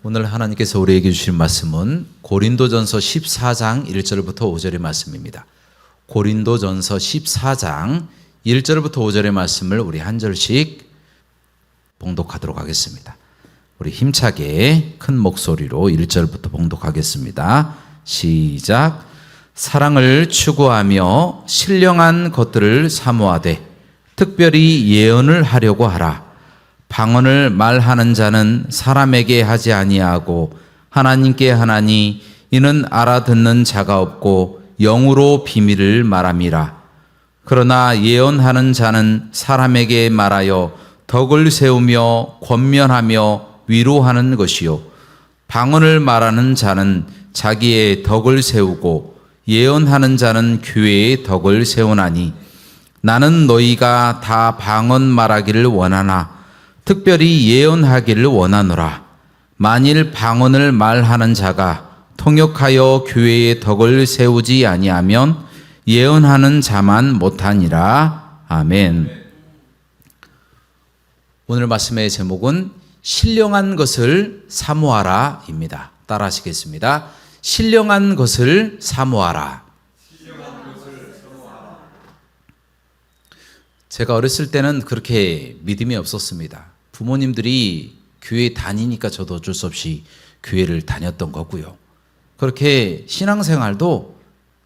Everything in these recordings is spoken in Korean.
오늘 하나님께서 우리에게 주신 말씀은 고린도전서 14장 1절부터 5절의 말씀입니다. 고린도전서 14장 1절부터 5절의 말씀을 우리 한 절씩 봉독하도록 하겠습니다. 우리 힘차게 큰 목소리로 1절부터 봉독하겠습니다. 시작. 사랑을 추구하며 신령한 것들을 사모하되 특별히 예언을 하려고 하라. 방언을 말하는 자는 사람에게 하지 아니하고 하나님께 하나니 이는 알아듣는 자가 없고 영으로 비밀을 말함이라. 그러나 예언하는 자는 사람에게 말하여 덕을 세우며 권면하며 위로하는 것이요 방언을 말하는 자는 자기의 덕을 세우고 예언하는 자는 교회의 덕을 세우나니 나는 너희가 다 방언 말하기를 원하나 특별히 예언하기를 원하노라. 만일 방언을 말하는 자가 통역하여 교회의 덕을 세우지 아니하면 예언하는 자만 못하니라. 아멘. 오늘 말씀의 제목은 신령한 것을 사모하라 입니다. 따라 하시겠습니다. 신령한 것을 사모하라. 제가 어렸을 때는 그렇게 믿음이 없었습니다. 부모님들이 교회 다니니까 저도 어쩔 수 없이 교회를 다녔던 거고요. 그렇게 신앙생활도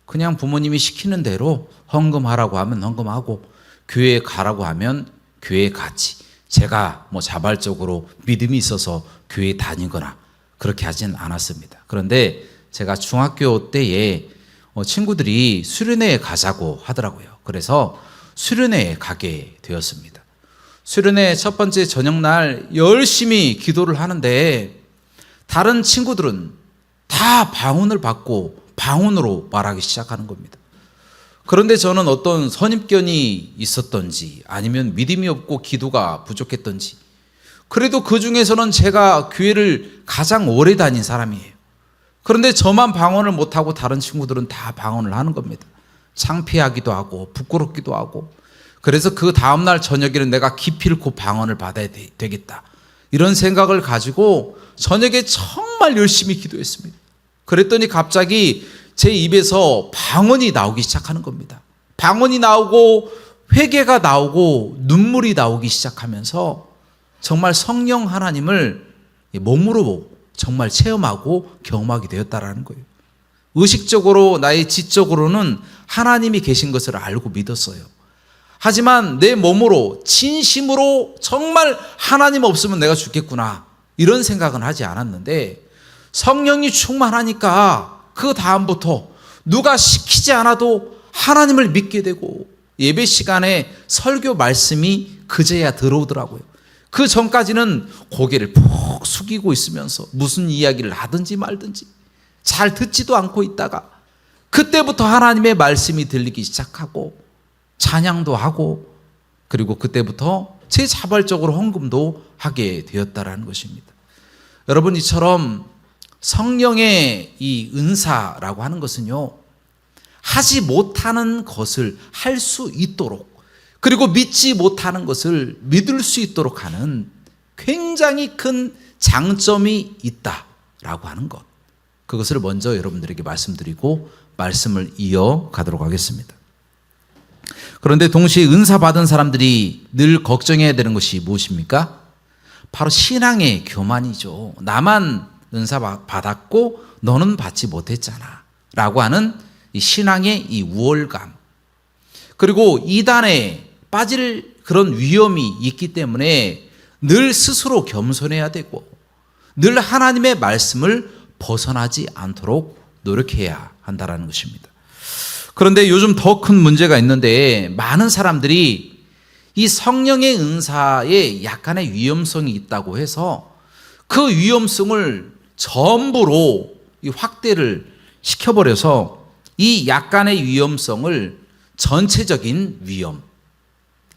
그냥 부모님이 시키는 대로 헌금하라고 하면 헌금하고 교회에 가라고 하면 교회에 갔지. 제가 자발적으로 믿음이 있어서 교회에 다니거나 그렇게 하진 않았습니다. 그런데 제가 중학교 때에 친구들이 수련회에 가자고 하더라고요. 그래서 수련회에 가게 되었습니다. 수련회 첫 번째 저녁날 열심히 기도를 하는데 다른 친구들은 다 방언을 받고 방언으로 말하기 시작하는 겁니다. 그런데 저는 어떤 선입견이 있었던지 아니면 믿음이 없고 기도가 부족했던지 그래도 그 중에서는 제가 교회를 가장 오래 다닌 사람이에요. 그런데 저만 방언을 못하고 다른 친구들은 다 방언을 하는 겁니다. 창피하기도 하고 부끄럽기도 하고 그래서 그 다음날 저녁에는 내가 기필코 방언을 받아야 되겠다 이런 생각을 가지고 저녁에 정말 열심히 기도했습니다. 그랬더니 갑자기 제 입에서 방언이 나오기 시작하는 겁니다. 방언이 나오고 회개가 나오고 눈물이 나오기 시작하면서 정말 성령 하나님을 몸으로 정말 체험하고 경험하게 되었다라는 거예요. 의식적으로 나의 지적으로는 하나님이 계신 것을 알고 믿었어요. 하지만 내 몸으로 진심으로 정말 하나님 없으면 내가 죽겠구나 이런 생각은 하지 않았는데 성령이 충만하니까 그 다음부터 누가 시키지 않아도 하나님을 믿게 되고 예배 시간에 설교 말씀이 그제야 들어오더라고요. 그 전까지는 고개를 푹 숙이고 있으면서 무슨 이야기를 하든지 말든지 잘 듣지도 않고 있다가 그때부터 하나님의 말씀이 들리기 시작하고 찬양도 하고 그리고 그때부터 제 자발적으로 헌금도 하게 되었다라는 것입니다. 여러분 이처럼 성령의 이 은사라고 하는 것은요 하지 못하는 것을 할 수 있도록 그리고 믿지 못하는 것을 믿을 수 있도록 하는 굉장히 큰 장점이 있다라고 하는 것 그것을 먼저 여러분들에게 말씀드리고 말씀을 이어가도록 하겠습니다. 그런데 동시에 은사 받은 사람들이 늘 걱정해야 되는 것이 무엇입니까? 바로 신앙의 교만이죠. 나만 은사 받았고 너는 받지 못했잖아 라고 하는 이 신앙의 이 우월감 그리고 이단에 빠질 그런 위험이 있기 때문에 늘 스스로 겸손해야 되고 늘 하나님의 말씀을 벗어나지 않도록 노력해야 한다는 것입니다. 그런데 요즘 더 큰 문제가 있는데 많은 사람들이 이 성령의 은사에 약간의 위험성이 있다고 해서 그 위험성을 전부로 확대를 시켜버려서 이 약간의 위험성을 전체적인 위험,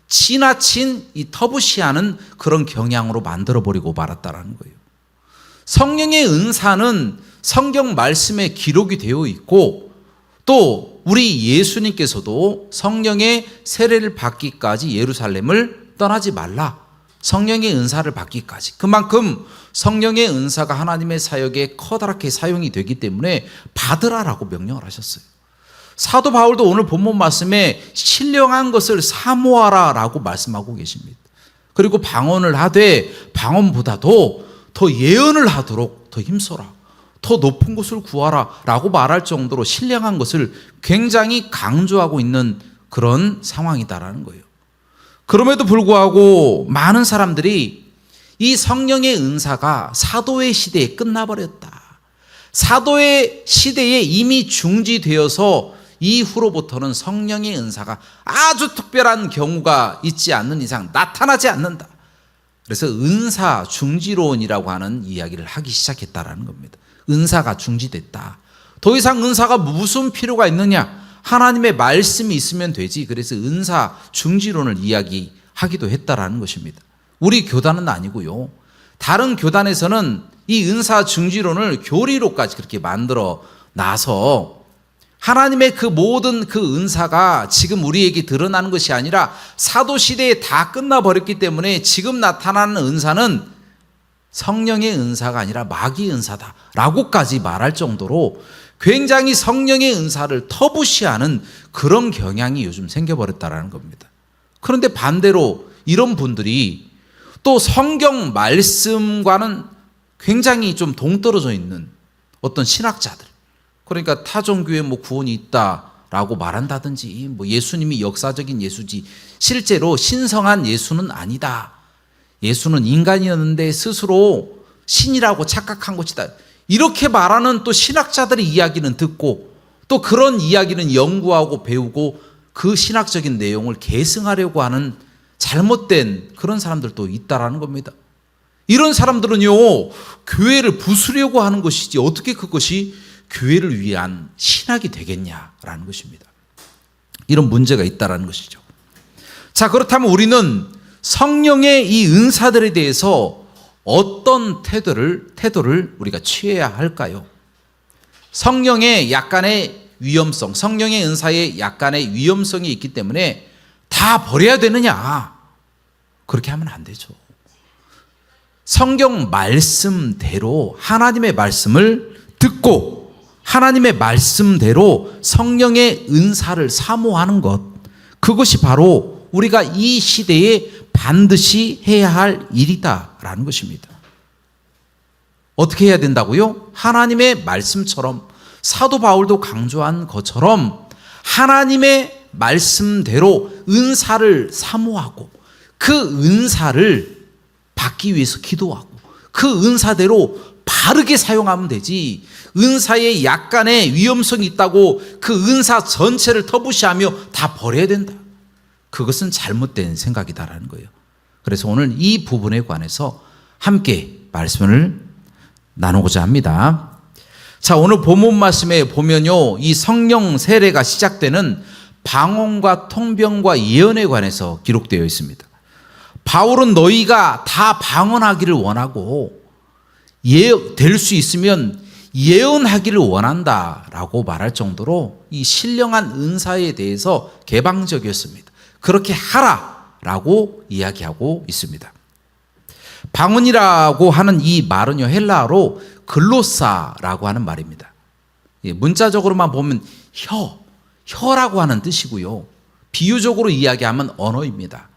지나친 이 터부시하는 그런 경향으로 만들어버리고 말았다라는 거예요. 성령의 은사는 성경 말씀에 기록이 되어 있고 또 우리 예수님께서도 성령의 세례를 받기까지 예루살렘을 떠나지 말라. 성령의 은사를 받기까지. 그만큼 성령의 은사가 하나님의 사역에 커다랗게 사용이 되기 때문에 받으라라고 명령을 하셨어요. 사도 바울도 오늘 본문 말씀에 신령한 것을 사모하라라고 말씀하고 계십니다. 그리고 방언을 하되 방언보다도 더 예언을 하도록 더 힘써라. 더 높은 곳을 구하라 라고 말할 정도로 신령한 것을 굉장히 강조하고 있는 그런 상황이다라는 거예요. 그럼에도 불구하고 많은 사람들이 이 성령의 은사가 사도의 시대에 끝나버렸다. 사도의 시대에 이미 중지되어서 이후로부터는 성령의 은사가 아주 특별한 경우가 있지 않는 이상 나타나지 않는다. 그래서 은사 중지론이라고 하는 이야기를 하기 시작했다라는 겁니다. 은사가 중지됐다. 더 이상 은사가 무슨 필요가 있느냐? 하나님의 말씀이 있으면 되지. 그래서 은사 중지론을 이야기하기도 했다라는 것입니다. 우리 교단은 아니고요. 다른 교단에서는 이 은사 중지론을 교리로까지 그렇게 만들어 놔서 하나님의 그 모든 그 은사가 지금 우리에게 드러나는 것이 아니라 사도 시대에 다 끝나버렸기 때문에 지금 나타나는 은사는 성령의 은사가 아니라 마귀의 은사다 라고까지 말할 정도로 굉장히 성령의 은사를 터부시하는 그런 경향이 요즘 생겨버렸다는 겁니다. 그런데 반대로 이런 분들이 또 성경 말씀과는 굉장히 좀 동떨어져 있는 어떤 신학자들, 그러니까 타종교에 뭐 구원이 있다라고 말한다든지 뭐 예수님이 역사적인 예수지 실제로 신성한 예수는 아니다. 예수는 인간이었는데 스스로 신이라고 착각한 것이다. 이렇게 말하는 또 신학자들의 이야기는 듣고 또 그런 이야기는 연구하고 배우고 그 신학적인 내용을 계승하려고 하는 잘못된 그런 사람들도 있다라는 겁니다. 이런 사람들은요, 교회를 부수려고 하는 것이지 어떻게 그것이 교회를 위한 신학이 되겠냐라는 것입니다. 이런 문제가 있다라는 것이죠. 자, 그렇다면 우리는 성령의 이 은사들에 대해서 어떤 태도를 우리가 취해야 할까요? 성령의 약간의 위험성, 성령의 은사에 약간의 위험성이 있기 때문에 다 버려야 되느냐? 그렇게 하면 안 되죠. 성경 말씀대로 하나님의 말씀을 듣고 하나님의 말씀대로 성령의 은사를 사모하는 것, 그것이 바로 우리가 이 시대에 반드시 해야 할 일이다라는 것입니다. 어떻게 해야 된다고요? 하나님의 말씀처럼 사도 바울도 강조한 것처럼 하나님의 말씀대로 은사를 사모하고 그 은사를 받기 위해서 기도하고 그 은사대로 바르게 사용하면 되지, 은사에 약간의 위험성이 있다고 그 은사 전체를 터부시하며 다 버려야 된다. 그것은 잘못된 생각이다라는 거예요. 그래서 오늘 이 부분에 관해서 함께 말씀을 나누고자 합니다. 자, 오늘 본문 말씀에 보면요, 이 성령 세례가 시작되는 방언과 통병과 예언에 관해서 기록되어 있습니다. 바울은 너희가 다 방언하기를 원하고 될 수 있으면 예언하기를 원한다라고 말할 정도로 이 신령한 은사에 대해서 개방적이었습니다. 그렇게 하라라고 이야기하고 있습니다. 방언이라고 하는 이 말은요, 헬라어로 글로사라고 하는 말입니다. 문자적으로만 보면 혀라고 하는 뜻이고요. 비유적으로 이야기하면 언어입니다.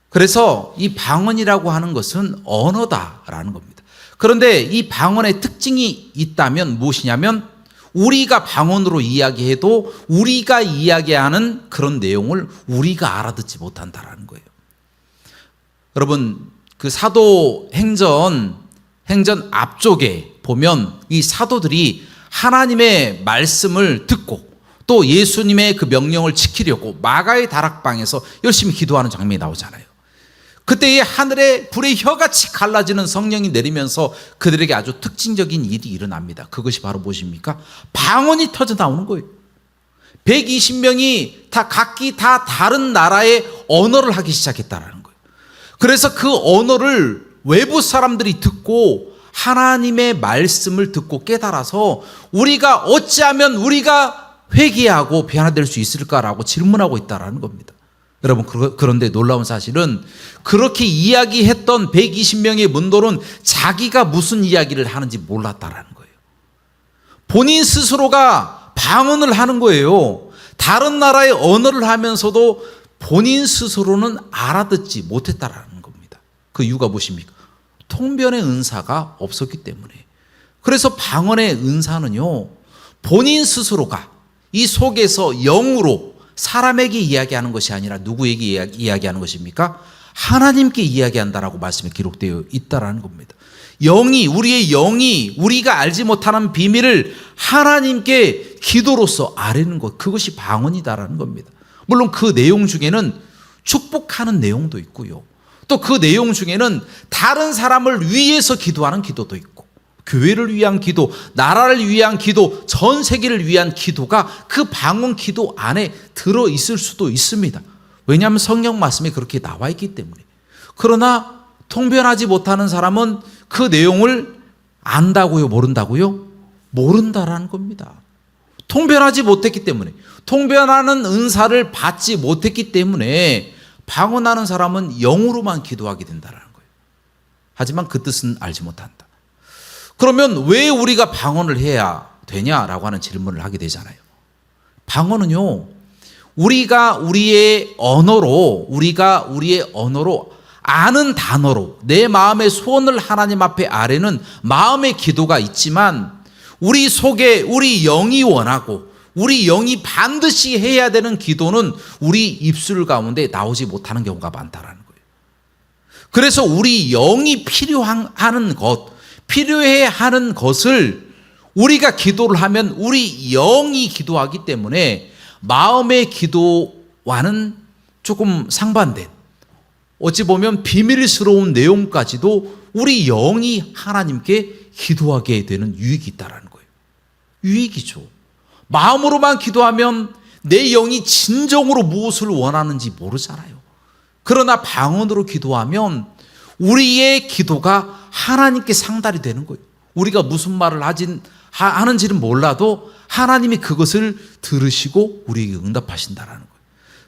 그래서 이 방언이라고 하는 것은 언어다라는 겁니다. 그런데 이 방언의 특징이 있다면 무엇이냐면 우리가 방언으로 이야기해도 우리가 이야기하는 그런 내용을 우리가 알아듣지 못한다라는 거예요. 여러분, 그 사도행전 앞쪽에 보면 이 사도들이 하나님의 말씀을 듣고 또 예수님의 그 명령을 지키려고 마가의 다락방에서 열심히 기도하는 장면이 나오잖아요. 그때에 하늘에 불의 혀같이 갈라지는 성령이 내리면서 그들에게 아주 특징적인 일이 일어납니다. 그것이 바로 무엇입니까? 방언이 터져 나오는 거예요. 120명이 다 각기 다 다른 나라의 언어를 하기 시작했다는 거예요. 그래서 그 언어를 외부 사람들이 듣고 하나님의 말씀을 듣고 깨달아서 우리가 어찌하면 우리가 회개하고 변화될 수 있을까라고 질문하고 있다라는 겁니다. 여러분, 그런데 놀라운 사실은 그렇게 이야기했던 120명의 문도는 자기가 무슨 이야기를 하는지 몰랐다라는 거예요. 본인 스스로가 방언을 하는 거예요. 다른 나라의 언어를 하면서도 본인 스스로는 알아듣지 못했다라는 겁니다. 그 이유가 무엇입니까? 통변의 은사가 없었기 때문에. 그래서 방언의 은사는요, 본인 스스로가 이 속에서 영으로 사람에게 이야기하는 것이 아니라 누구에게 이야기하는 것입니까? 하나님께 이야기한다라고 말씀에 기록되어 있다라는 겁니다. 우리의 영이 우리가 알지 못하는 비밀을 하나님께 기도로서 아뢰는 것, 그것이 방언이다라는 겁니다. 물론 그 내용 중에는 축복하는 내용도 있고요. 또 그 내용 중에는 다른 사람을 위해서 기도하는 기도도 있고, 교회를 위한 기도, 나라를 위한 기도, 전 세계를 위한 기도가 그 방언 기도 안에 들어있을 수도 있습니다. 왜냐하면 성경 말씀에 그렇게 나와 있기 때문에. 그러나 통변하지 못하는 사람은 그 내용을 안다고요, 모른다고요? 모른다라는 겁니다. 통변하지 못했기 때문에, 통변하는 은사를 받지 못했기 때문에 방언하는 사람은 영으로만 기도하게 된다는 거예요. 하지만 그 뜻은 알지 못한다. 그러면 왜 우리가 방언을 해야 되냐라고 하는 질문을 하게 되잖아요. 방언은요, 우리가 우리의 언어로 아는 단어로 내 마음의 소원을 하나님 앞에 아뢰는 마음의 기도가 있지만, 우리 속에 우리 영이 원하고 우리 영이 반드시 해야 되는 기도는 우리 입술 가운데 나오지 못하는 경우가 많다라는 거예요. 그래서 우리 영이 필요해 하는 것을 우리가 기도를 하면 우리 영이 기도하기 때문에 마음의 기도와는 조금 상반된, 어찌 보면 비밀스러운 내용까지도 우리 영이 하나님께 기도하게 되는 유익이 있다는 거예요. 유익이죠. 마음으로만 기도하면 내 영이 진정으로 무엇을 원하는지 모르잖아요. 그러나 방언으로 기도하면 우리의 기도가 하나님께 상달이 되는 거예요. 우리가 무슨 말을 하는지는 몰라도 하나님이 그것을 들으시고 우리에게 응답하신다는 거예요.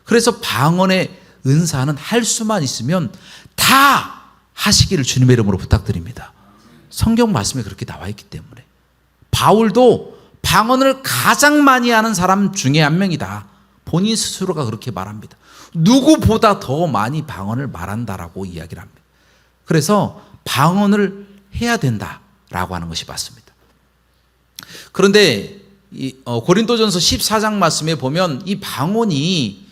그래서 방언의 은사는 할 수만 있으면 다 하시기를 주님의 이름으로 부탁드립니다. 성경 말씀에 그렇게 나와 있기 때문에. 바울도 방언을 가장 많이 하는 사람 중에 한 명이다. 본인 스스로가 그렇게 말합니다. 누구보다 더 많이 방언을 말한다라고 이야기를 합니다. 그래서 방언을 해야 된다라고 하는 것이 맞습니다. 그런데 고린도전서 14장 말씀에 보면 이 방언이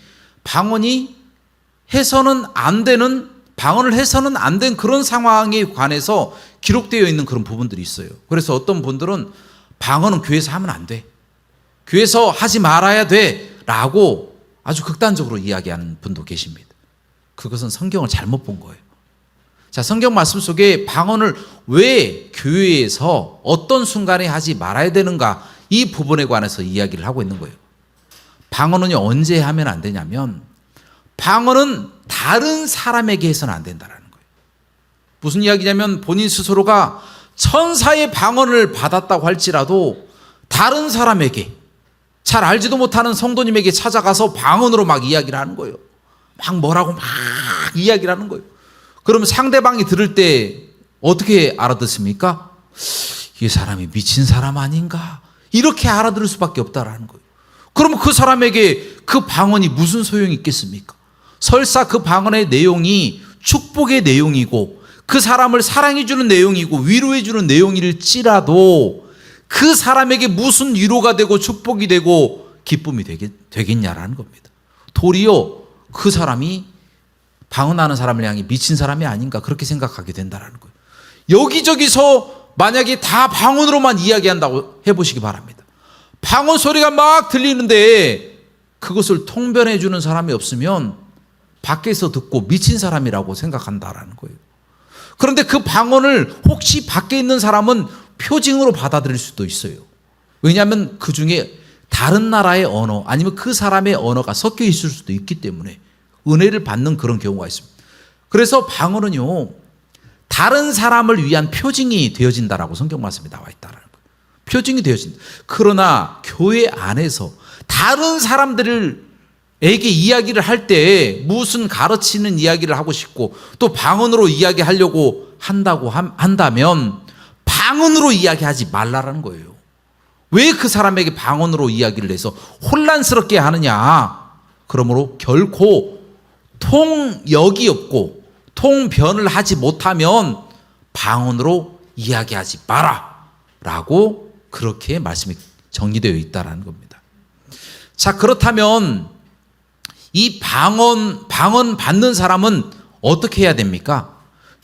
해서는 안 되는, 방언을 해서는 안 된 그런 상황에 관해서 기록되어 있는 그런 부분들이 있어요. 그래서 어떤 분들은 방언은 교회에서 하면 안 돼, 교회에서 하지 말아야 돼 라고 아주 극단적으로 이야기하는 분도 계십니다. 그것은 성경을 잘못 본 거예요. 자, 성경 말씀 속에 방언을 왜 교회에서 어떤 순간에 하지 말아야 되는가, 이 부분에 관해서 이야기를 하고 있는 거예요. 방언은 언제 하면 안 되냐면, 방언은 다른 사람에게 해서는 안 된다는 거예요. 무슨 이야기냐면, 본인 스스로가 천사의 방언을 받았다고 할지라도 다른 사람에게, 잘 알지도 못하는 성도님에게 찾아가서 방언으로 막 이야기를 하는 거예요. 막 뭐라고 막 이야기를 하는 거예요. 그러면 상대방이 들을 때 어떻게 알아듣습니까? 이 사람이 미친 사람 아닌가? 이렇게 알아들을 수밖에 없다라는 거예요. 그러면 그 사람에게 그 방언이 무슨 소용이 있겠습니까? 설사 그 방언의 내용이 축복의 내용이고 그 사람을 사랑해주는 내용이고 위로해주는 내용일지라도 그 사람에게 무슨 위로가 되고 축복이 되고 기쁨이 되겠냐라는 겁니다. 도리어 그 사람이 방언하는 사람을 향해 미친 사람이 아닌가, 그렇게 생각하게 된다는 거예요. 여기저기서 만약에 다 방언으로만 이야기한다고 해보시기 바랍니다. 방언 소리가 막 들리는데 그것을 통변해 주는 사람이 없으면 밖에서 듣고 미친 사람이라고 생각한다라는 거예요. 그런데 그 방언을 혹시 밖에 있는 사람은 표징으로 받아들일 수도 있어요. 왜냐하면 그 중에 다른 나라의 언어 아니면 그 사람의 언어가 섞여 있을 수도 있기 때문에 은혜를 받는 그런 경우가 있습니다. 그래서 방언은요, 다른 사람을 위한 표징이 되어진다라고 성경 말씀에 나와 있다는 거예요. 표징이 되어진다. 그러나 교회 안에서 다른 사람들에게 이야기를 할 때 무슨 가르치는 이야기를 하고 싶고 또 방언으로 이야기하려고 한다면 방언으로 이야기하지 말라라는 거예요. 왜 그 사람에게 방언으로 이야기를 해서 혼란스럽게 하느냐? 그러므로 결코 통역이 없고 통변을 하지 못하면 방언으로 이야기하지 마라 라고 그렇게 말씀이 정리되어 있다는 겁니다. 자, 그렇다면 이 방언 받는 사람은 어떻게 해야 됩니까?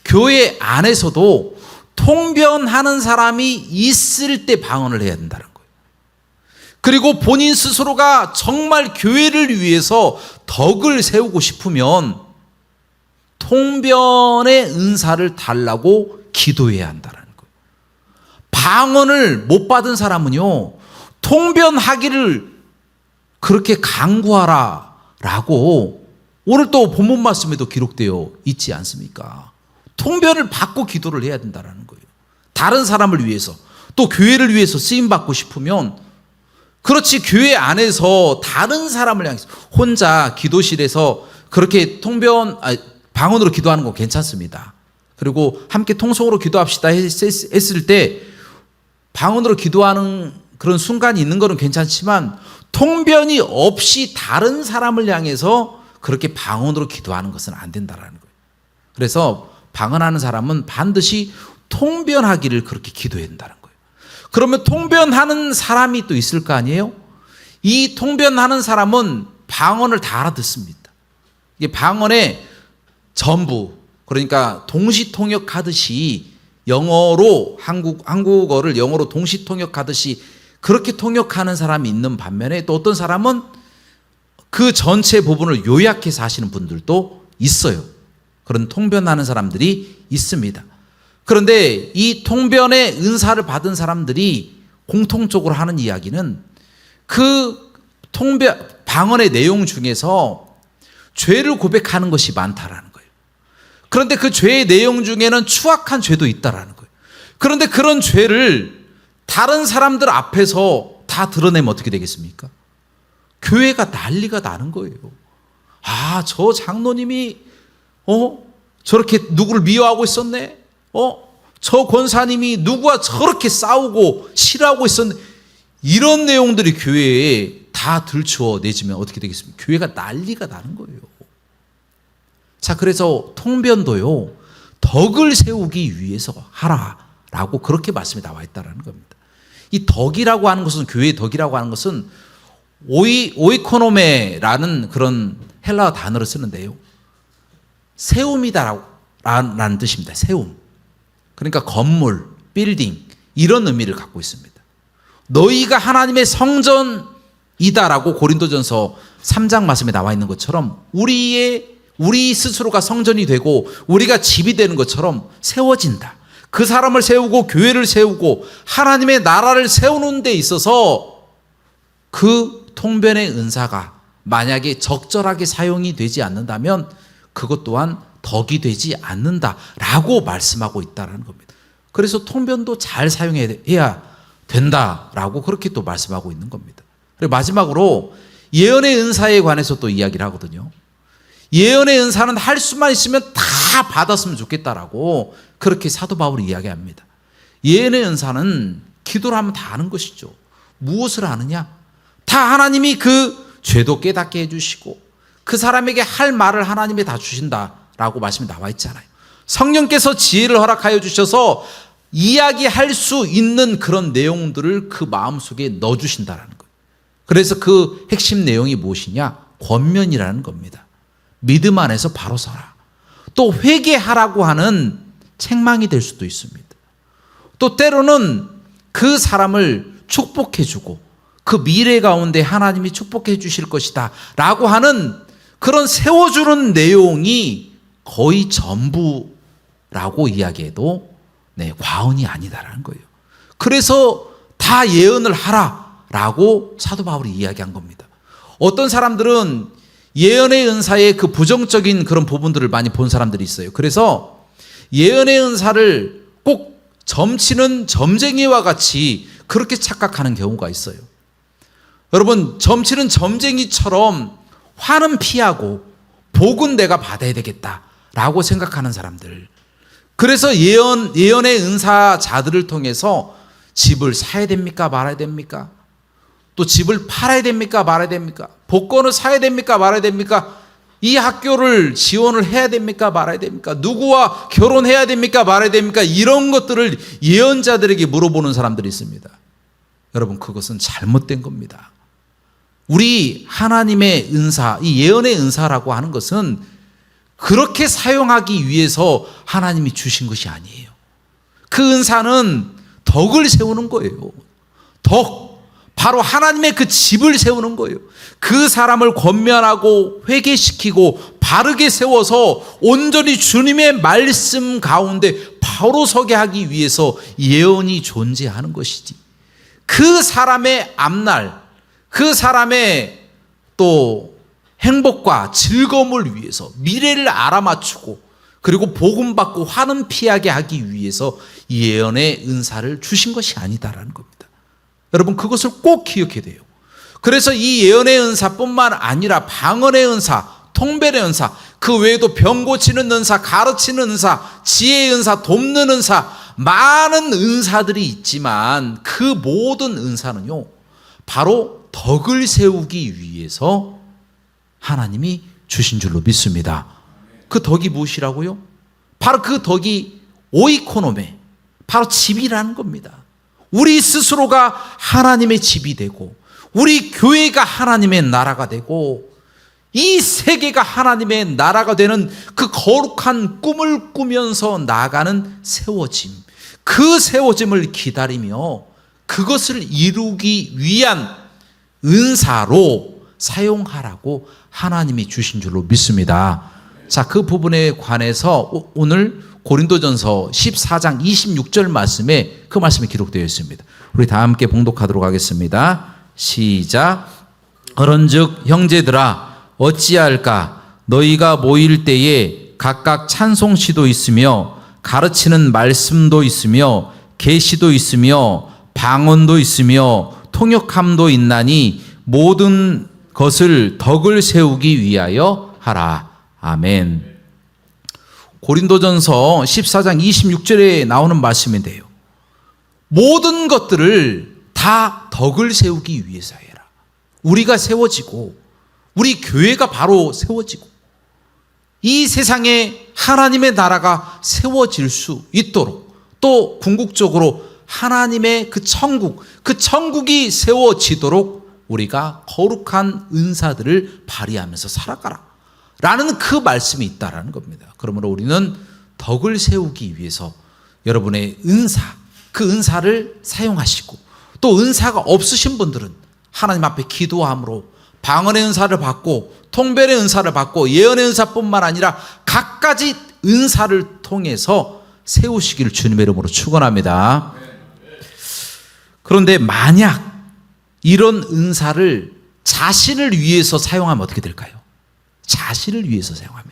교회 안에서도 통변하는 사람이 있을 때 방언을 해야 된다는 거예요. 그리고 본인 스스로가 정말 교회를 위해서 덕을 세우고 싶으면 통변의 은사를 달라고 기도해야 한다는 거예요. 방언을 못 받은 사람은요, 통변하기를 그렇게 강구하라 라고 오늘 또 본문 말씀에도 기록되어 있지 않습니까? 통변을 받고 기도를 해야 된다는 거예요. 다른 사람을 위해서 또 교회를 위해서 쓰임받고 싶으면, 그렇지, 교회 안에서 다른 사람을 향해서 혼자 기도실에서 그렇게 방언으로 기도하는 거 괜찮습니다. 그리고 함께 통성으로 기도합시다 했을 때 방언으로 기도하는 그런 순간이 있는 거는 괜찮지만 통변이 없이 다른 사람을 향해서 그렇게 방언으로 기도하는 것은 안 된다는 거예요. 그래서 방언하는 사람은 반드시 통변하기를 그렇게 기도해야 된다는 거예요. 그러면 통변하는 사람이 또 있을 거 아니에요? 이 통변하는 사람은 방언을 다 알아듣습니다. 이게 방언의 전부, 그러니까 동시통역하듯이 영어로 한국어를 영어로 동시통역하듯이 그렇게 통역하는 사람이 있는 반면에 또 어떤 사람은 그 전체 부분을 요약해서 하시는 분들도 있어요. 그런 통변하는 사람들이 있습니다. 그런데 이 통변의 은사를 받은 사람들이 공통적으로 하는 이야기는 그 방언의 내용 중에서 죄를 고백하는 것이 많다라는 거예요. 그런데 그 죄의 내용 중에는 추악한 죄도 있다라는 거예요. 그런데 그런 죄를 다른 사람들 앞에서 다 드러내면 어떻게 되겠습니까? 교회가 난리가 나는 거예요. 아, 저 장로님이 저렇게 누구를 미워하고 있었네. 저 권사님이 누구와 저렇게 싸우고 싫어하고 있었네. 이런 내용들이 교회에 다 들추어내지면 어떻게 되겠습니까? 교회가 난리가 나는 거예요. 자, 그래서 통변도요, 덕을 세우기 위해서 하라라고 그렇게 말씀이 나와 있다는 겁니다. 이 덕이라고 하는 것은, 교회의 덕이라고 하는 것은 오이코노메라는 그런 헬라어 단어를 쓰는데요, 세움이다라는 뜻입니다. 세움. 그러니까 건물, 빌딩, 이런 의미를 갖고 있습니다. 너희가 하나님의 성전이다라고 고린도전서 3장 말씀에 나와 있는 것처럼 우리 스스로가 성전이 되고 우리가 집이 되는 것처럼 세워진다. 그 사람을 세우고 교회를 세우고 하나님의 나라를 세우는 데 있어서 그 통변의 은사가 만약에 적절하게 사용이 되지 않는다면 그것 또한 덕이 되지 않는다라고 말씀하고 있다는 겁니다. 그래서 통변도 잘 사용해야 된다라고 그렇게 또 말씀하고 있는 겁니다. 그리고 마지막으로 예언의 은사에 관해서 또 이야기를 하거든요. 예언의 은사는 할 수만 있으면 다 받았으면 좋겠다라고 그렇게 사도 바울이 이야기합니다. 예언의 은사는 기도를 하면 다 아는 것이죠. 무엇을 아느냐? 다 하나님이 그 죄도 깨닫게 해주시고 그 사람에게 할 말을 하나님이 다 주신다라고 말씀이 나와 있잖아요. 성령께서 지혜를 허락하여 주셔서 이야기할 수 있는 그런 내용들을 그 마음속에 넣어주신다는 거예요. 그래서 그 핵심 내용이 무엇이냐? 권면이라는 겁니다. 믿음 안에서 바로 서라. 또 회개하라고 하는 책망이 될 수도 있습니다. 또 때로는 그 사람을 축복해주고 그 미래 가운데 하나님이 축복해 주실 것이다 라고 하는 그런 세워주는 내용이 거의 전부라고 이야기해도 과언이 아니다라는 거예요. 그래서 다 예언을 하라라고 사도 바울이 이야기한 겁니다. 어떤 사람들은 예언의 은사의 그 부정적인 그런 부분들을 많이 본 사람들이 있어요. 그래서 예언의 은사를 꼭 점치는 점쟁이와 같이 그렇게 착각하는 경우가 있어요. 여러분, 점치는 점쟁이처럼 화는 피하고 복은 내가 받아야 되겠다라고 생각하는 사람들. 그래서 예언의 은사자들을 통해서 집을 사야 됩니까? 말아야 됩니까? 또 집을 팔아야 됩니까? 말아야 됩니까? 복권을 사야 됩니까? 말아야 됩니까? 이 학교를 지원을 해야 됩니까? 말아야 됩니까? 누구와 결혼해야 됩니까? 말아야 됩니까? 이런 것들을 예언자들에게 물어보는 사람들이 있습니다. 여러분, 그것은 잘못된 겁니다. 우리 하나님의 은사, 이 예언의 은사라고 하는 것은 그렇게 사용하기 위해서 하나님이 주신 것이 아니에요. 그 은사는 덕을 세우는 거예요. 덕, 바로 하나님의 그 집을 세우는 거예요. 그 사람을 권면하고 회개시키고 바르게 세워서 온전히 주님의 말씀 가운데 바로 서게 하기 위해서 예언이 존재하는 것이지, 그 사람의 앞날, 그 사람의 또 행복과 즐거움을 위해서 미래를 알아맞추고 그리고 복음받고 화는 피하게 하기 위해서 예언의 은사를 주신 것이 아니다라는 겁니다. 여러분, 그것을 꼭 기억해야 돼요. 그래서 이 예언의 은사뿐만 아니라 방언의 은사, 통변의 은사, 그 외에도 병 고치는 은사, 가르치는 은사, 지혜의 은사, 돕는 은사, 많은 은사들이 있지만 그 모든 은사는요, 바로 덕을 세우기 위해서 하나님이 주신 줄로 믿습니다. 그 덕이 무엇이라고요? 바로 그 덕이 오이코노메, 바로 집이라는 겁니다. 우리 스스로가 하나님의 집이 되고, 우리 교회가 하나님의 나라가 되고, 이 세계가 하나님의 나라가 되는 그 거룩한 꿈을 꾸면서 나아가는 세워짐, 그 세워짐을 기다리며 그것을 이루기 위한 은사로 사용하라고 하나님이 주신 줄로 믿습니다. 자, 그 부분에 관해서 오늘 고린도전서 14장 26절 말씀에 그 말씀이 기록되어 있습니다. 우리 다 함께 봉독하도록 하겠습니다. 시작. 그런즉 형제들아 어찌할까? 너희가 모일 때에 각각 찬송시도 있으며 가르치는 말씀도 있으며 계시도 있으며 방언도 있으며 통역함도 있나니 모든 것을 덕을 세우기 위하여 하라. 아멘. 고린도전서 14장 26절에 나오는 말씀인데요, 모든 것들을 다 덕을 세우기 위해서 해라. 우리가 세워지고 우리 교회가 바로 세워지고 이 세상에 하나님의 나라가 세워질 수 있도록, 또 궁극적으로 하나님의 그 천국이 세워지도록 우리가 거룩한 은사들을 발휘하면서 살아가라 라는 그 말씀이 있다라는 겁니다. 그러므로 우리는 덕을 세우기 위해서 여러분의 은사, 그 은사를 사용하시고, 또 은사가 없으신 분들은 하나님 앞에 기도함으로 방언의 은사를 받고 통변의 은사를 받고 예언의 은사뿐만 아니라 각가지 은사를 통해서 세우시기를 주님의 이름으로 축원합니다. 그런데 만약 이런 은사를 자신을 위해서 사용하면 어떻게 될까요? 자신을 위해서 사용하면,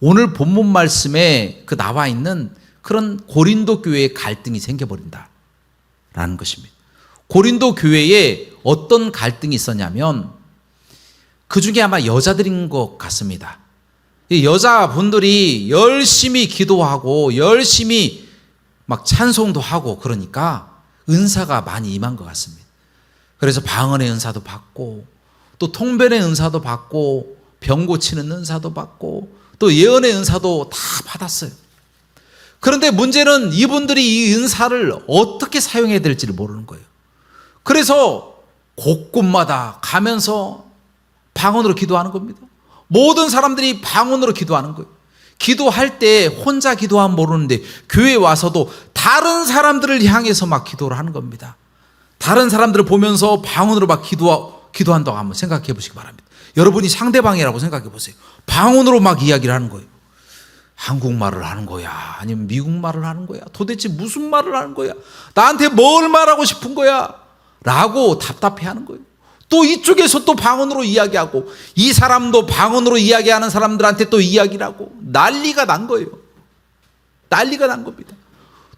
오늘 본문 말씀에 그 나와 있는 그런 고린도 교회의 갈등이 생겨버린다 라는 것입니다. 고린도 교회에 어떤 갈등이 있었냐면, 그 중에 아마 여자들인 것 같습니다. 이 여자분들이 열심히 기도하고 열심히 막 찬송도 하고 그러니까 은사가 많이 임한 것 같습니다. 그래서 방언의 은사도 받고 또 통변의 은사도 받고 병 고치는 은사도 받고 또 예언의 은사도 다 받았어요. 그런데 문제는 이분들이 이 은사를 어떻게 사용해야 될지를 모르는 거예요. 그래서 곳곳마다 가면서 방언으로 기도하는 겁니다. 모든 사람들이 방언으로 기도하는 거예요. 기도할 때 혼자 기도하면 모르는데 교회에 와서도 다른 사람들을 향해서 막 기도를 하는 겁니다. 다른 사람들을 보면서 방언으로 막 기도한다고 한번 생각해 보시기 바랍니다. 여러분이 상대방이라고 생각해 보세요. 방언으로 막 이야기를 하는 거예요. 한국말을 하는 거야? 아니면 미국말을 하는 거야? 도대체 무슨 말을 하는 거야? 나한테 뭘 말하고 싶은 거야? 라고 답답해 하는 거예요. 또 이쪽에서 또 방언으로 이야기하고, 이 사람도 방언으로 이야기하는 사람들한테 또 이야기를 하고, 난리가 난 거예요. 난리가 난 겁니다.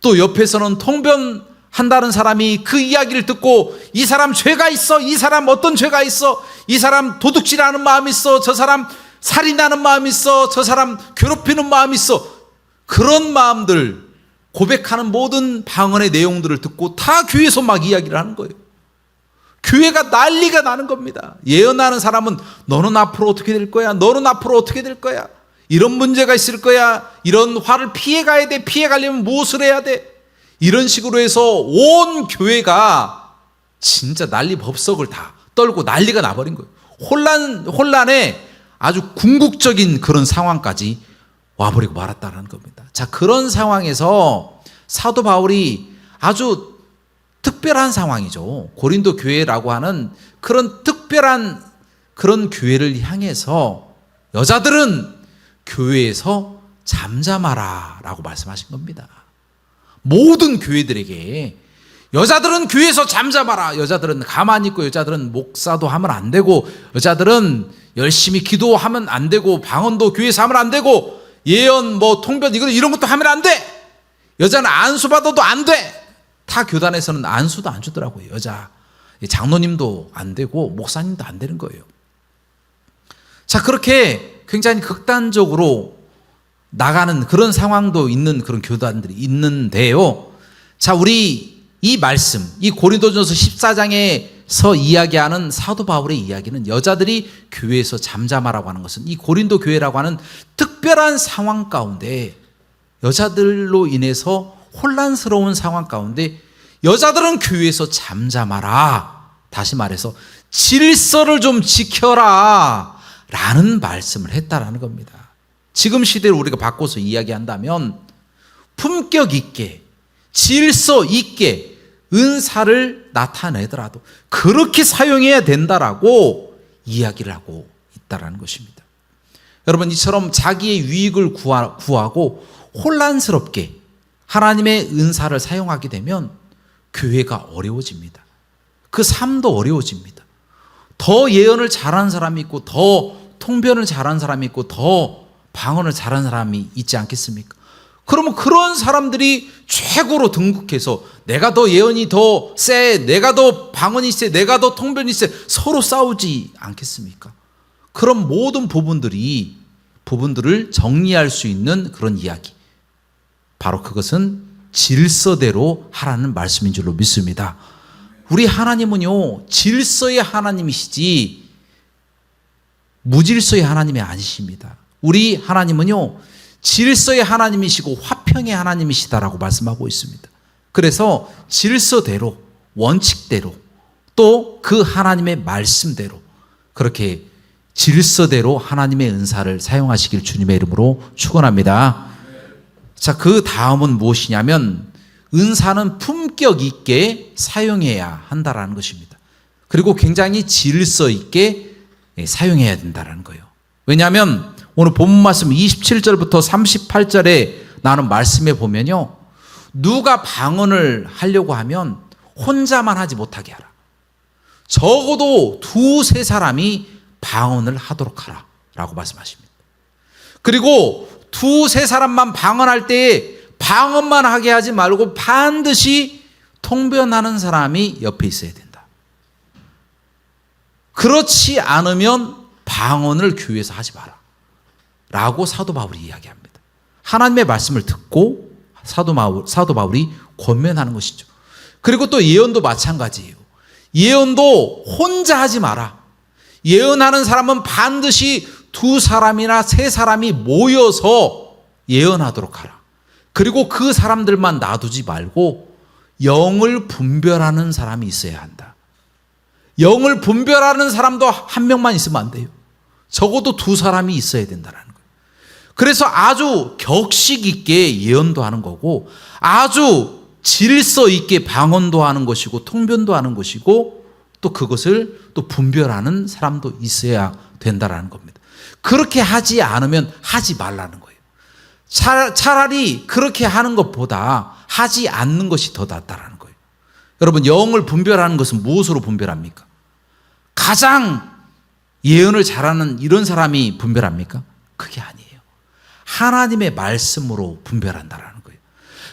또 옆에서는 통변하는 한다는 사람이 그 이야기를 듣고 이 사람 죄가 있어, 이 사람 어떤 죄가 있어, 이 사람 도둑질하는 마음이 있어, 저 사람 살인하는 마음이 있어, 저 사람 괴롭히는 마음이 있어, 그런 마음들 고백하는 모든 방언의 내용들을 듣고 다 교회에서 막 이야기를 하는 거예요. 교회가 난리가 나는 겁니다. 예언하는 사람은 너는 앞으로 어떻게 될 거야, 너는 앞으로 어떻게 될 거야, 이런 문제가 있을 거야, 이런 화를 피해가야 돼, 피해가려면 무엇을 해야 돼, 이런 식으로 해서 온 교회가 진짜 난리 법석을 다 떨고 난리가 나버린 거예요. 혼란에 아주 궁극적인 그런 상황까지 와버리고 말았다는 겁니다. 자, 그런 상황에서 사도 바울이 아주 특별한 상황이죠. 고린도 교회라고 하는 그런 특별한 그런 교회를 향해서 여자들은 교회에서 잠잠하라 라고 말씀하신 겁니다. 모든 교회들에게 여자들은 교회에서 잠잠하라, 여자들은 가만히 있고, 여자들은 목사도 하면 안 되고, 여자들은 열심히 기도하면 안 되고, 방언도 교회에서 하면 안 되고, 예언 통변 이런 것도 하면 안 돼, 여자는 안수 받아도 안 돼. 다 교단에서는 안수도 안 주더라고요. 여자 장로님도 안 되고 목사님도 안 되는 거예요. 자, 그렇게 굉장히 극단적으로 나가는 그런 상황도 있는 그런 교단들이 있는데요. 자, 우리 이 말씀, 이 고린도전서 14장에서 이야기하는 사도 바울의 이야기는 여자들이 교회에서 잠잠하라고 하는 것은 이 고린도 교회라고 하는 특별한 상황 가운데, 여자들로 인해서 혼란스러운 상황 가운데 여자들은 교회에서 잠잠하라, 다시 말해서 질서를 좀 지켜라 라는 말씀을 했다라는 겁니다. 지금 시대를 우리가 바꿔서 이야기한다면 품격 있게, 질서 있게 은사를 나타내더라도 그렇게 사용해야 된다라고 이야기를 하고 있다라는 것입니다. 여러분, 이처럼 자기의 유익을 구하고 혼란스럽게 하나님의 은사를 사용하게 되면 교회가 어려워집니다. 그 삶도 어려워집니다. 더 예언을 잘하는 사람이 있고, 더 통변을 잘하는 사람이 있고, 더 방언을 잘하는 사람이 있지 않겠습니까? 그러면 그런 사람들이 최고로 등극해서 내가 더 예언이 더 세, 내가 더 방언이 세, 내가 더 통변이 세, 서로 싸우지 않겠습니까? 그런 모든 부분들을 정리할 수 있는 그런 이야기, 바로 그것은 질서대로 하라는 말씀인 줄로 믿습니다. 우리 하나님은요, 질서의 하나님이시지 무질서의 하나님이 아니십니다. 우리 하나님은요, 질서의 하나님이시고 화평의 하나님이시다라고 말씀하고 있습니다. 그래서 질서대로, 원칙대로, 또 그 하나님의 말씀대로 그렇게 질서대로 하나님의 은사를 사용하시길 주님의 이름으로 축원합니다. 자, 그 다음은 무엇이냐면 은사는 품격 있게 사용해야 한다라는 것입니다. 그리고 굉장히 질서 있게 사용해야 된다라는 거예요. 왜냐하면 오늘 본문 말씀 27절부터 38절에 나오는 말씀에 보면요, 누가 방언을 하려고 하면 혼자만 하지 못하게 하라. 적어도 2-3 사람이 방언을 하도록 하라 라고 말씀하십니다. 그리고 2-3 사람만 방언할 때에 방언만 하게 하지 말고 반드시 통변하는 사람이 옆에 있어야 된다. 그렇지 않으면 방언을 교회에서 하지 마라 라고 사도 바울이 이야기합니다. 하나님의 말씀을 듣고 사도 바울이 권면하는 것이죠. 그리고 또 예언도 마찬가지예요. 예언도 혼자 하지 마라. 예언하는 사람은 반드시 2 사람이나 3 사람이 모여서 예언하도록 하라. 그리고 그 사람들만 놔두지 말고 영을 분별하는 사람이 있어야 한다. 영을 분별하는 사람도 1명만 있으면 안 돼요. 적어도 2 사람이 있어야 된다는 거예요. 그래서 아주 격식 있게 예언도 하는 거고, 아주 질서 있게 방언도 하는 것이고, 통변도 하는 것이고, 또 그것을 또 분별하는 사람도 있어야 된다는 겁니다. 그렇게 하지 않으면 하지 말라는 거예요. 차라리 그렇게 하는 것보다 하지 않는 것이 더 낫다라는 거예요. 여러분, 영을 분별하는 것은 무엇으로 분별합니까? 가장 예언을 잘하는 이런 사람이 분별합니까? 그게 아니에요. 하나님의 말씀으로 분별한다라는 거예요.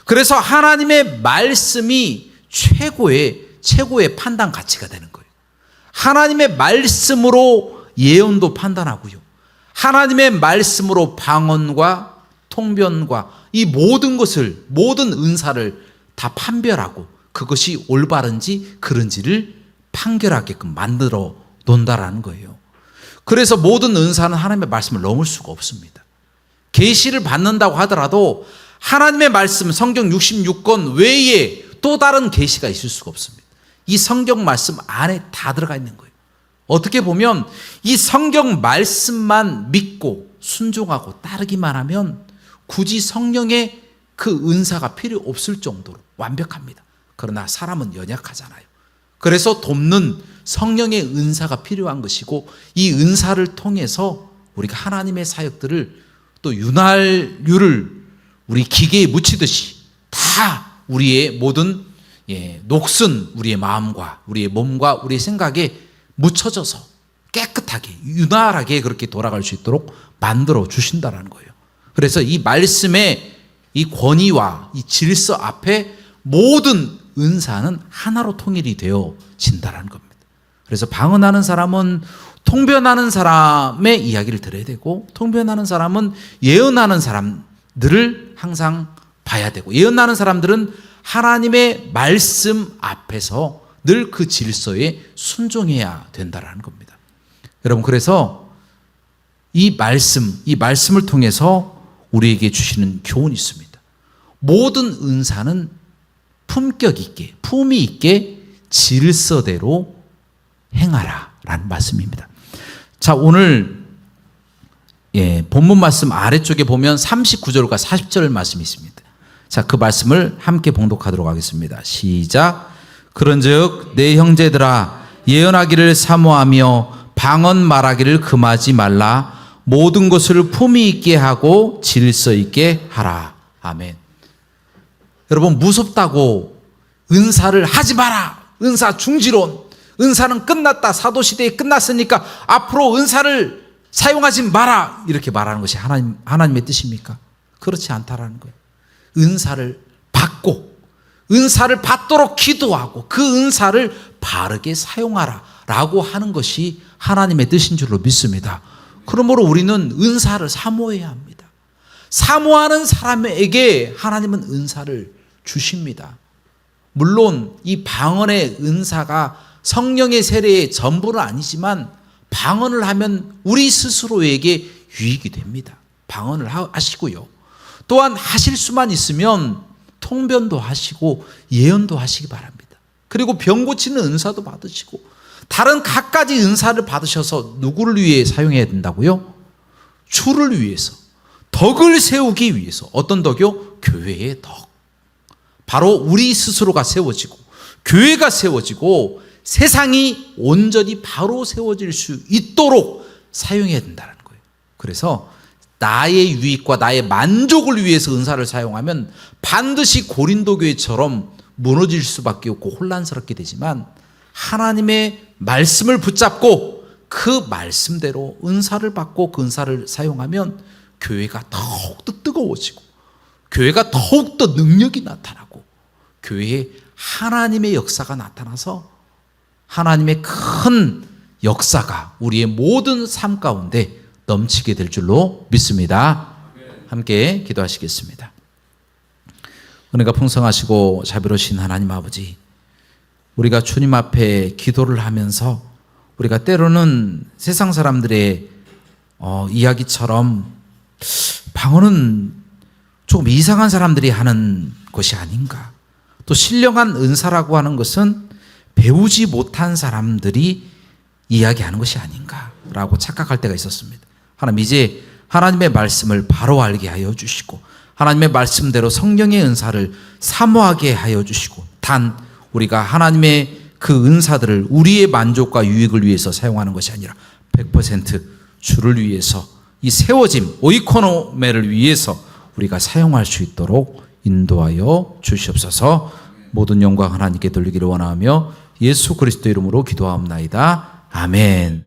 그래서 하나님의 말씀이 최고의 판단 가치가 되는 거예요. 하나님의 말씀으로 예언도 판단하고요. 하나님의 말씀으로 방언과 통변과 이 모든 은사를 다 판별하고 그것이 올바른지 그른지를 판결하게끔 만들어 놓는다라는 거예요. 그래서 모든 은사는 하나님의 말씀을 넘을 수가 없습니다. 계시를 받는다고 하더라도 하나님의 말씀 성경 66권 외에 또 다른 계시가 있을 수가 없습니다. 이 성경 말씀 안에 다 들어가 있는 거예요. 어떻게 보면 이 성경 말씀만 믿고 순종하고 따르기만 하면 굳이 성령의 그 은사가 필요 없을 정도로 완벽합니다. 그러나 사람은 연약하잖아요. 그래서 돕는 성령의 은사가 필요한 것이고 이 은사를 통해서 우리가 하나님의 사역들을 또 윤활유를 우리 기계에 묻히듯이 다 우리의 모든 녹슨 우리의 마음과 우리의 몸과 우리의 생각에 묻혀져서 깨끗하게 윤활하게 그렇게 돌아갈 수 있도록 만들어 주신다는 거예요. 그래서 이 말씀의 이 권위와 이 질서 앞에 모든 은사는 하나로 통일이 되어진다는 겁니다. 그래서 방언하는 사람은 통변하는 사람의 이야기를 들어야 되고 통변하는 사람은 예언하는 사람들을 항상 봐야 되고 예언하는 사람들은 하나님의 말씀 앞에서 늘 그 질서에 순종해야 된다는 겁니다. 여러분 그래서 이 말씀을 통해서 우리에게 주시는 교훈이 있습니다. 모든 은사는 품격 있게 품위 있게 질서대로 행하라 라는 말씀입니다. 자, 오늘 본문 말씀 아래쪽에 보면 39절과 40절 말씀이 있습니다. 자, 그 말씀을 함께 봉독하도록 하겠습니다. 시작. 그런즉 내 형제들아 예언하기를 사모하며 방언 말하기를 금하지 말라. 모든 것을 품위 있게 하고 질서 있게 하라. 아멘. 여러분 무섭다고 은사를 하지 마라. 은사 중지론. 은사는 끝났다. 사도시대에 끝났으니까 앞으로 은사를 사용하지 마라. 이렇게 말하는 것이 하나님의 뜻입니까? 그렇지 않다라는 거예요. 은사를 받고 은사를 받도록 기도하고 그 은사를 바르게 사용하라 라고 하는 것이 하나님의 뜻인 줄로 믿습니다. 그러므로 우리는 은사를 사모해야 합니다. 사모하는 사람에게 하나님은 은사를 주십니다. 물론 이 방언의 은사가 성령의 세례의 전부는 아니지만 방언을 하면 우리 스스로에게 유익이 됩니다. 방언을 하시고요. 또한 하실 수만 있으면 통변도 하시고 예언도 하시기 바랍니다. 그리고 병 고치는 은사도 받으시고 다른 갖가지 은사를 받으셔서 누구를 위해 사용해야 된다고요? 주를 위해서, 덕을 세우기 위해서. 어떤 덕이요? 교회의 덕. 바로 우리 스스로가 세워지고 교회가 세워지고 세상이 온전히 바로 세워질 수 있도록 사용해야 된다는 거예요. 그래서 나의 유익과 나의 만족을 위해서 은사를 사용하면 반드시 고린도 교회처럼 무너질 수밖에 없고 혼란스럽게 되지만 하나님의 말씀을 붙잡고 그 말씀대로 은사를 받고 그 은사를 사용하면 교회가 더욱더 뜨거워지고 교회가 더욱더 능력이 나타나고 교회에 하나님의 역사가 나타나서 하나님의 큰 역사가 우리의 모든 삶 가운데 넘치게 될 줄로 믿습니다. 함께 기도하시겠습니다. 은혜가 풍성하시고 자비로우신 하나님 아버지, 우리가 주님 앞에 기도를 하면서 우리가 때로는 세상 사람들의 이야기처럼 방언은 조금 이상한 사람들이 하는 것이 아닌가, 또 신령한 은사라고 하는 것은 배우지 못한 사람들이 이야기하는 것이 아닌가라고 착각할 때가 있었습니다. 하나님, 이제 하나님의 말씀을 바로 알게 하여 주시고 하나님의 말씀대로 성령의 은사를 사모하게 하여 주시고 단 우리가 하나님의 그 은사들을 우리의 만족과 유익을 위해서 사용하는 것이 아니라 100% 주를 위해서 이 세워짐 오이코노메를 위해서 우리가 사용할 수 있도록 인도하여 주시옵소서. 모든 영광 하나님께 돌리기를 원하며 예수 그리스도 이름으로 기도하옵나이다. 아멘.